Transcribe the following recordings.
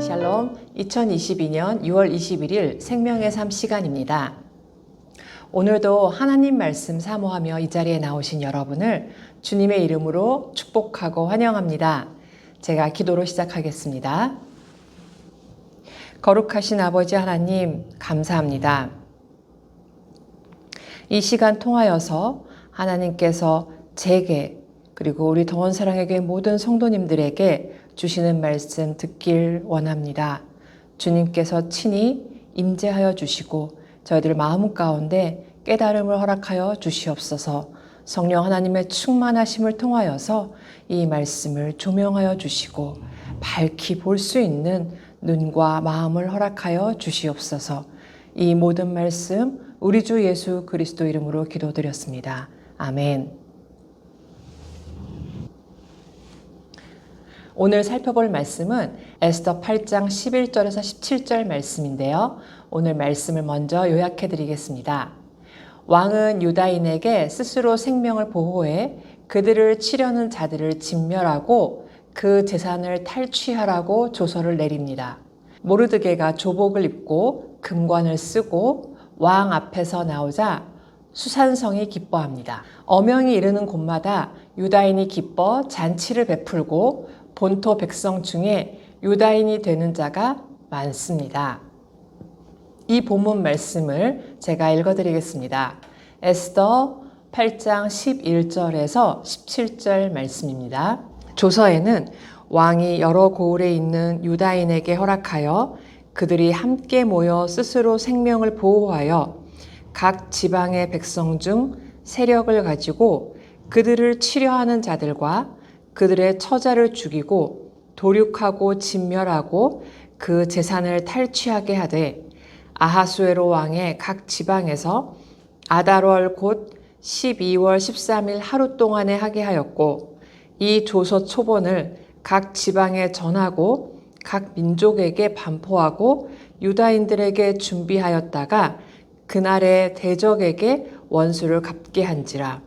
샬롬, 2022년 6월 21일 생명의 삶 시간입니다. 오늘도 하나님 말씀 사모하며 이 자리에 나오신 여러분을 주님의 이름으로 축복하고 환영합니다. 제가 기도로 시작하겠습니다. 거룩하신 아버지 하나님, 감사합니다. 이 시간 통하여서 하나님께서 제게 그리고 우리 더원사랑에게 모든 성도님들에게 주시는 말씀 듣길 원합니다. 주님께서 친히 임재하여 주시고 저희들 마음 가운데 깨달음을 허락하여 주시옵소서. 성령 하나님의 충만하심을 통하여서 이 말씀을 조명하여 주시고 밝히 볼 수 있는 눈과 마음을 허락하여 주시옵소서. 이 모든 말씀 우리 주 예수 그리스도 이름으로 기도드렸습니다. 아멘. 오늘 살펴볼 말씀은 에스더 8장 11절에서 17절 말씀인데요. 오늘 말씀을 먼저 요약해 드리겠습니다. 왕은 유다인에게 스스로 생명을 보호해 그들을 치려는 자들을 진멸하고 그 재산을 탈취하라고 조서를 내립니다. 모르드게가 조복을 입고 금관을 쓰고 왕 앞에서 나오자 수산성이 기뻐합니다. 어명이 이르는 곳마다 유다인이 기뻐 잔치를 베풀고 본토 백성 중에 유다인이 되는 자가 많습니다. 이 본문 말씀을 제가 읽어드리겠습니다. 에스더 8장 11절에서 17절 말씀입니다. 조서에는 왕이 여러 고을에 있는 유다인에게 허락하여 그들이 함께 모여 스스로 생명을 보호하여 각 지방의 백성 중 세력을 가지고 그들을 치려하는 자들과 그들의 처자를 죽이고 도륙하고 진멸하고 그 재산을 탈취하게 하되 아하수에로 왕의 각 지방에서 아달월 곧 12월 13일 하루 동안에 하게 하였고 이 조서 초본을 각 지방에 전하고 각 민족에게 반포하고 유다인들에게 준비하였다가 그날에 대적에게 원수를 갚게 한지라.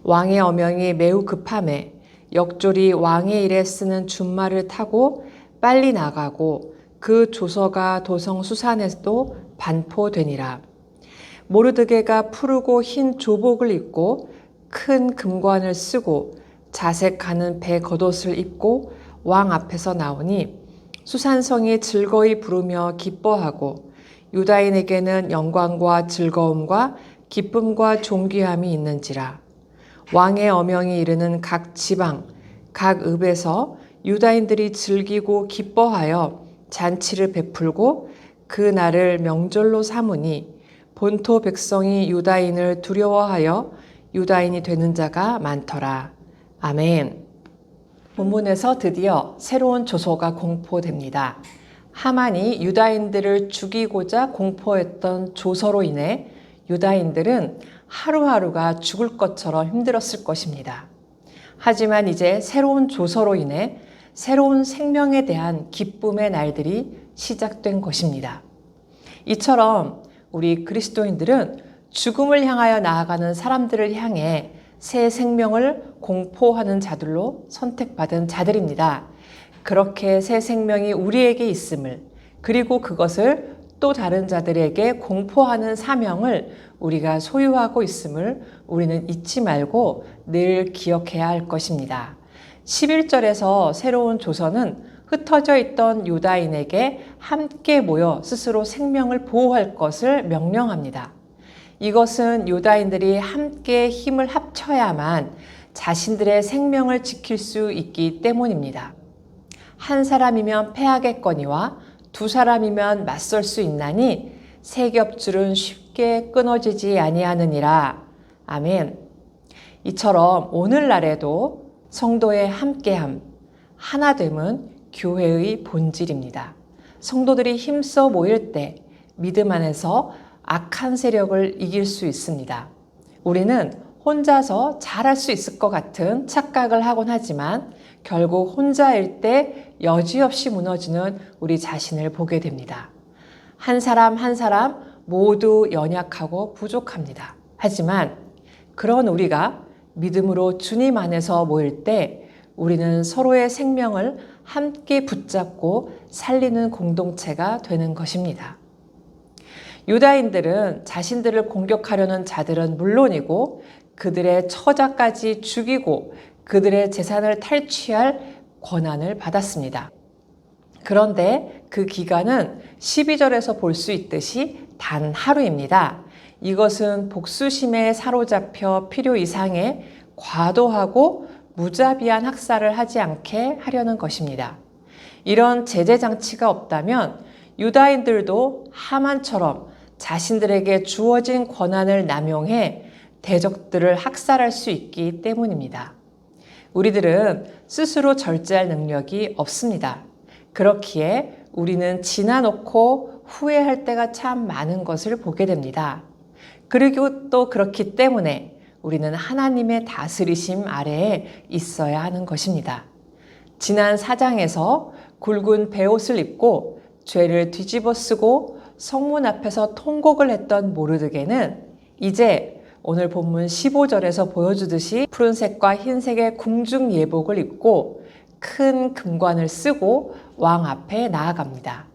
왕의 어명이 매우 급함에 역졸이 왕의 일에 쓰는 준말을 타고 빨리 나가고 그 조서가 도성 수산에도 반포되니라. 모르드게가 푸르고 흰 조복을 입고 큰 금관을 쓰고 자색하는 배 겉옷을 입고 왕 앞에서 나오니 수산성이 즐거이 부르며 기뻐하고 유다인에게는 영광과 즐거움과 기쁨과 존귀함이 있는지라. 왕의 어명이 이르는 각 지방, 각 읍에서 유다인들이 즐기고 기뻐하여 잔치를 베풀고 그 날을 명절로 삼으니 본토 백성이 유다인을 두려워하여 유다인이 되는 자가 많더라. 아멘. 본문에서 드디어 새로운 조서가 공포됩니다. 하만이 유다인들을 죽이고자 공포했던 조서로 인해 유다인들은 하루하루가 죽을 것처럼 힘들었을 것입니다. 하지만 이제 새로운 조서로 인해 새로운 생명에 대한 기쁨의 날들이 시작된 것입니다. 이처럼 우리 그리스도인들은 죽음을 향하여 나아가는 사람들을 향해 새 생명을 공포하는 자들로 선택받은 자들입니다. 그렇게 새 생명이 우리에게 있음을, 그리고 그것을 또 다른 자들에게 공포하는 사명을 우리가 소유하고 있음을 우리는 잊지 말고 늘 기억해야 할 것입니다. 11절에서 새로운 조서는 흩어져 있던 유다인에게 함께 모여 스스로 생명을 보호할 것을 명령합니다. 이것은 유다인들이 함께 힘을 합쳐야만 자신들의 생명을 지킬 수 있기 때문입니다. 한 사람이면 패하겠거니와 두 사람이면 맞설 수 있나니 세 겹줄은 쉽게 끊어지지 아니하느니라. 아멘. 이처럼 오늘날에도 성도의 함께함, 하나됨은 교회의 본질입니다. 성도들이 힘써 모일 때 믿음 안에서 악한 세력을 이길 수 있습니다. 우리는 혼자서 잘할 수 있을 것 같은 착각을 하곤 하지만 결국 혼자일 때 여지없이 무너지는 우리 자신을 보게 됩니다. 한 사람 한 사람 모두 연약하고 부족합니다. 하지만 그런 우리가 믿음으로 주님 안에서 모일 때 우리는 서로의 생명을 함께 붙잡고 살리는 공동체가 되는 것입니다. 유다인들은 자신들을 공격하려는 자들은 물론이고 그들의 처자까지 죽이고 그들의 재산을 탈취할 권한을 받았습니다. 그런데 그 기간은 12절에서 볼 수 있듯이 단 하루입니다. 이것은 복수심에 사로잡혀 필요 이상의 과도하고 무자비한 학살을 하지 않게 하려는 것입니다. 이런 제재 장치가 없다면 유다인들도 하만처럼 자신들에게 주어진 권한을 남용해 대적들을 학살할 수 있기 때문입니다. 우리들은 스스로 절제할 능력이 없습니다. 그렇기에 우리는 지나놓고 후회할 때가 참 많은 것을 보게 됩니다. 그리고 또 그렇기 때문에 우리는 하나님의 다스리심 아래에 있어야 하는 것입니다. 지난 4장에서 굵은 베옷을 입고 죄를 뒤집어 쓰고 성문 앞에서 통곡을 했던 모르드게는 이제 오늘 본문 15절에서 보여주듯이 푸른색과 흰색의 궁중 예복을 입고 큰 금관을 쓰고 왕 앞에 나아갑니다.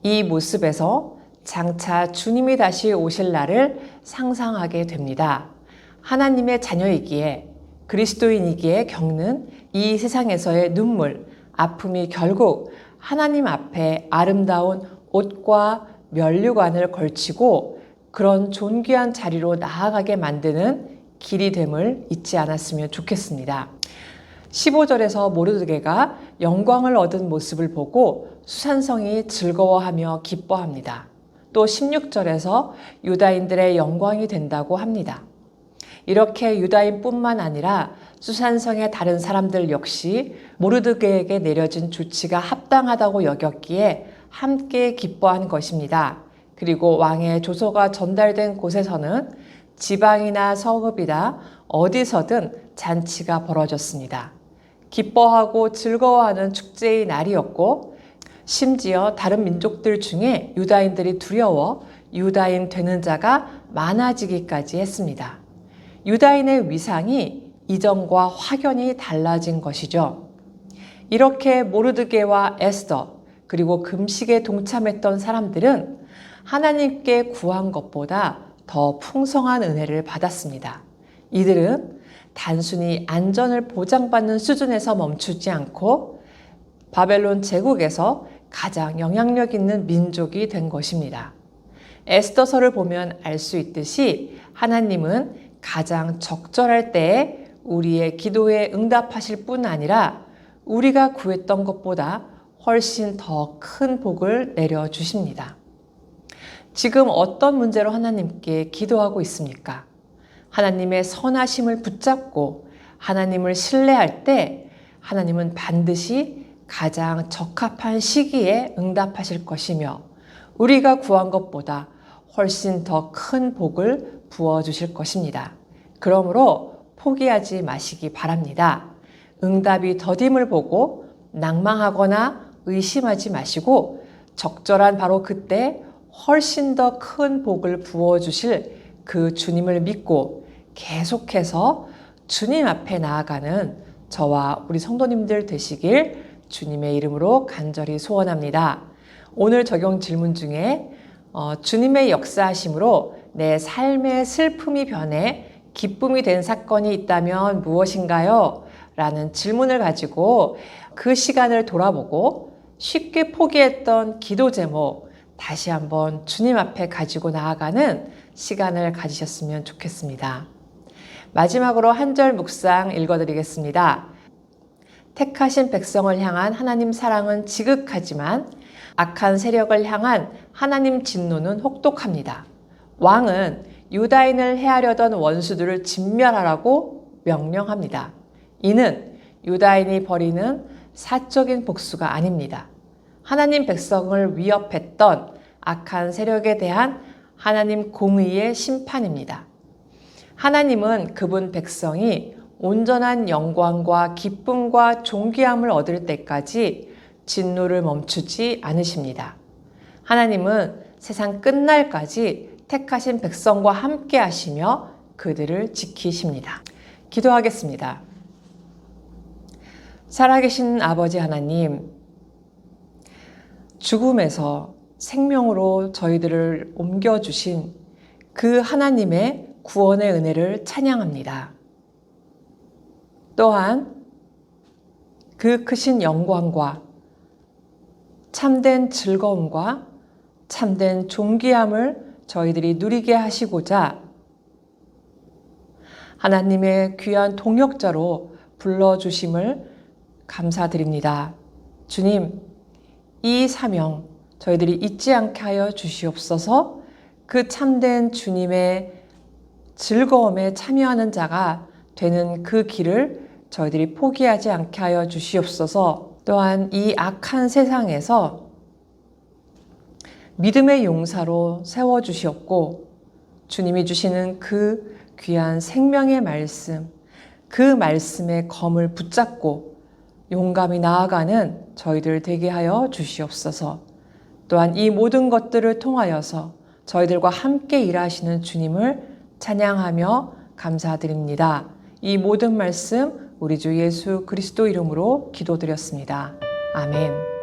이 모습에서 장차 주님이 다시 오실 날을 상상하게 됩니다. 하나님의 자녀이기에 그리스도인이기에 겪는 이 세상에서의 눈물, 아픔이 결국 하나님 앞에 아름다운 옷과 면류관을 걸치고 그런 존귀한 자리로 나아가게 만드는 길이 됨을 잊지 않았으면 좋겠습니다. 15절에서 모르드게가 영광을 얻은 모습을 보고 수산성이 즐거워하며 기뻐합니다. 또 16절에서 유다인들의 영광이 된다고 합니다. 이렇게 유다인뿐만 아니라 수산성의 다른 사람들 역시 모르드게에게 내려진 조치가 합당하다고 여겼기에 함께 기뻐한 것입니다. 그리고 왕의 조서가 전달된 곳에서는 지방이나 서읍이나 어디서든 잔치가 벌어졌습니다. 기뻐하고 즐거워하는 축제의 날이었고 심지어 다른 민족들 중에 유다인들이 두려워 유다인 되는 자가 많아지기까지 했습니다. 유다인의 위상이 이전과 확연히 달라진 것이죠. 이렇게 모르드게와 에스더 그리고 금식에 동참했던 사람들은 하나님께 구한 것보다 더 풍성한 은혜를 받았습니다. 이들은 단순히 안전을 보장받는 수준에서 멈추지 않고 바벨론 제국에서 가장 영향력 있는 민족이 된 것입니다. 에스더서를 보면 알 수 있듯이 하나님은 가장 적절할 때에 우리의 기도에 응답하실 뿐 아니라 우리가 구했던 것보다 훨씬 더 큰 복을 내려주십니다. 지금 어떤 문제로 하나님께 기도하고 있습니까? 하나님의 선하심을 붙잡고 하나님을 신뢰할 때 하나님은 반드시 가장 적합한 시기에 응답하실 것이며 우리가 구한 것보다 훨씬 더 큰 복을 부어주실 것입니다. 그러므로 포기하지 마시기 바랍니다. 응답이 더딤을 보고 낭망하거나 의심하지 마시고 적절한 바로 그때 훨씬 더 큰 복을 부어주실 그 주님을 믿고 계속해서 주님 앞에 나아가는 저와 우리 성도님들 되시길 주님의 이름으로 간절히 소원합니다. 오늘 적용 질문 중에 주님의 역사하심으로 내 삶의 슬픔이 변해 기쁨이 된 사건이 있다면 무엇인가요? 라는 질문을 가지고 그 시간을 돌아보고 쉽게 포기했던 기도 제목 다시 한번 주님 앞에 가지고 나아가는 시간을 가지셨으면 좋겠습니다. 마지막으로 한 절 묵상 읽어드리겠습니다. 택하신 백성을 향한 하나님 사랑은 지극하지만 악한 세력을 향한 하나님 진노는 혹독합니다. 왕은 유다인을 해하려던 원수들을 진멸하라고 명령합니다. 이는 유다인이 벌이는 사적인 복수가 아닙니다. 하나님 백성을 위협했던 악한 세력에 대한 하나님 공의의 심판입니다. 하나님은 그분 백성이 온전한 영광과 기쁨과 존귀함을 얻을 때까지 진노를 멈추지 않으십니다. 하나님은 세상 끝날까지 택하신 백성과 함께 하시며 그들을 지키십니다. 기도하겠습니다. 살아계신 아버지 하나님, 죽음에서 생명으로 저희들을 옮겨주신 그 하나님의 구원의 은혜를 찬양합니다. 또한 그 크신 영광과 참된 즐거움과 참된 존귀함을 저희들이 누리게 하시고자 하나님의 귀한 동역자로 불러주심을 감사드립니다. 주님, 이 사명 저희들이 잊지 않게 하여 주시옵소서. 그 참된 주님의 즐거움에 참여하는 자가 되는 그 길을 저희들이 포기하지 않게 하여 주시옵소서. 또한 이 악한 세상에서 믿음의 용사로 세워주시옵고 주님이 주시는 그 귀한 생명의 말씀, 그 말씀의 검을 붙잡고 용감히 나아가는 저희들 되게 하여 주시옵소서. 또한 이 모든 것들을 통하여서 저희들과 함께 일하시는 주님을 찬양하며 감사드립니다. 이 모든 말씀 우리 주 예수 그리스도 이름으로 기도드렸습니다. 아멘.